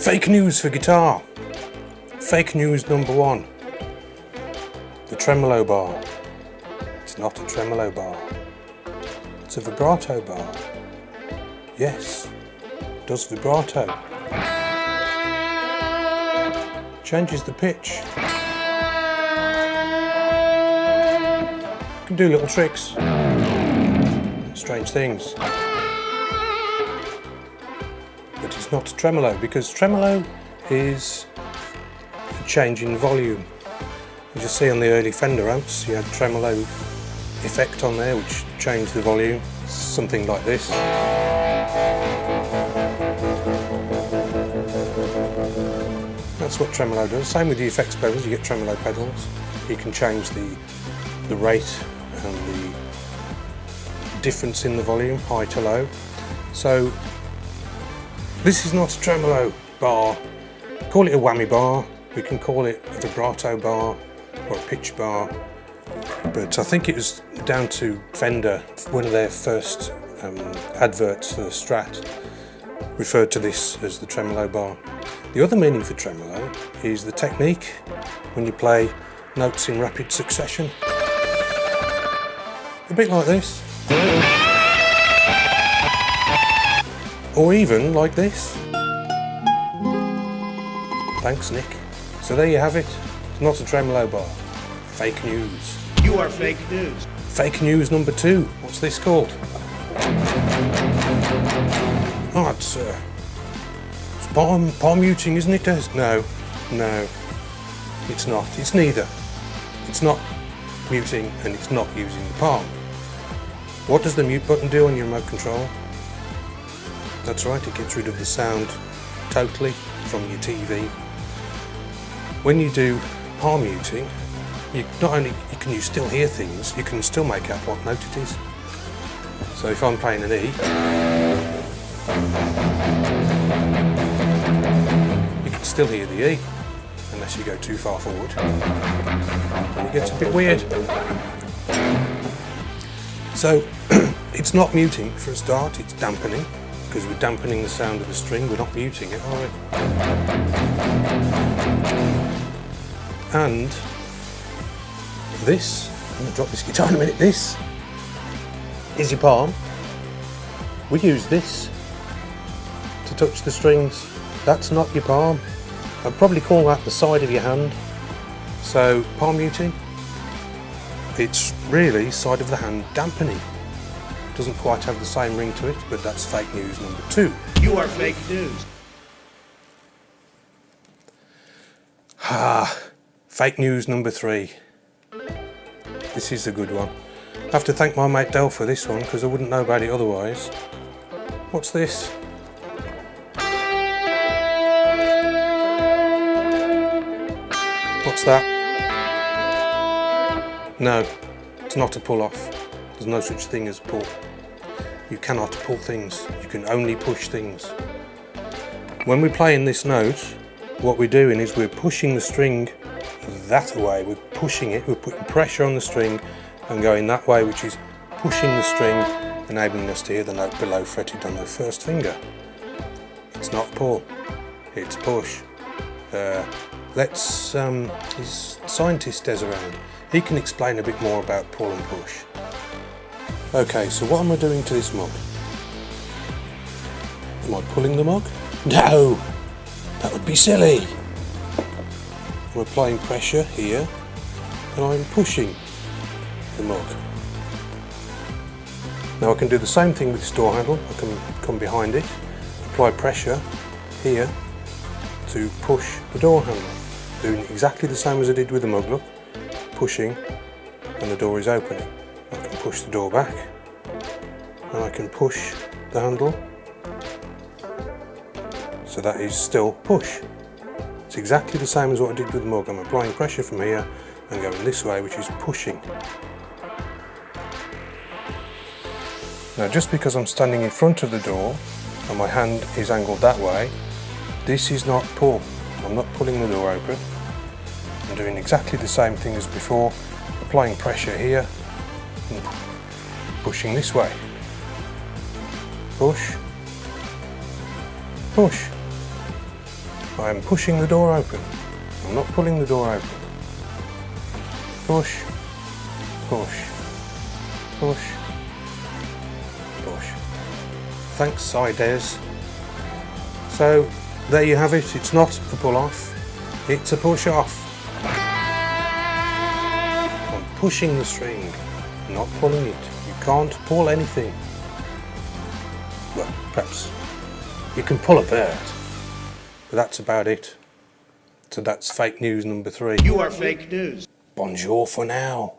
Fake news for guitar. Fake news number one. The tremolo bar. It's not a tremolo bar. It's a vibrato bar. Yes, it does vibrato. Changes the pitch. Can do little tricks. Strange things. But it's not a tremolo, because tremolo is a change in volume. As you see on the early Fender amps, you had tremolo effect on there which changed the volume, something like this. That's what tremolo does. Same with the effects pedals, you get tremolo pedals. You can change the rate and the difference in the volume, high to low. So this is not a tremolo bar. Call it a whammy bar, we can call it a vibrato bar or a pitch bar, but I think it was down to Fender, one of their first adverts for the Strat referred to this as the tremolo bar. The other meaning for tremolo is the technique when you play notes in rapid succession. A bit like this. Or even like this. Thanks, Nick. So there you have it. It's not a tremolo bar. Fake news. You are fake news. Fake news number two. What's this called? Oh, it's palm muting, isn't it, Des? No, it's not. It's neither. It's not muting and it's not using the palm. What does the mute button do on your remote control? That's right, it gets rid of the sound totally from your TV. When you do palm muting, you can still hear things, you can still make out what note it is. So if I'm playing an E, you can still hear the E, unless you go too far forward. And it gets a bit weird. So it's not muting for a start, it's dampening, because we're dampening the sound of the string, we're not muting it, are we? And this, I'm going to drop this guitar in a minute, this is your palm. We use this to touch the strings. That's not your palm. I'd probably call that the side of your hand. So palm muting, it's really side of the hand dampening. Doesn't quite have the same ring to it, but that's fake news number two. You are fake news. Fake news number three. This is a good one. I have to thank my mate Del for this one, because I wouldn't know about it otherwise. What's this? What's that? No, it's not a pull-off. There's no such thing as pull. You cannot pull things, you can only push things. When we're playing this note, what we're doing is we're pushing the string that way, we're pushing it, we're putting pressure on the string and going that way, which is pushing the string, enabling us to hear the note below fretted on the first finger. It's not pull, it's push. His scientist Des around, he can explain a bit more about pull and push. Okay, so what am I doing to this mug? Am I pulling the mug? No! That would be silly! I'm applying pressure here and I'm pushing the mug. Now I can do the same thing with this door handle. I can come behind it, apply pressure here to push the door handle. Doing exactly the same as I did with the mug, look. Pushing and the door is opening. I can push the door back and I can push the handle, so that is still push. It's exactly the same as what I did with the mug. I'm applying pressure from here and going this way, which is pushing. Now just because I'm standing in front of the door and my hand is angled that way, this is not pull. I'm not pulling the door open. I'm doing exactly the same thing as before, applying pressure here and pushing this way. Push, push. I am pushing the door open. I'm not pulling the door open. Push, push, push, push. Thanks, Sides. So, there you have it. It's not a pull off, it's a push off. I'm pushing the string, not pulling it. You can't pull anything. Well, perhaps you can pull a bird, but that's about it. So that's fake news number 3. You are fake news. Bonjour for now.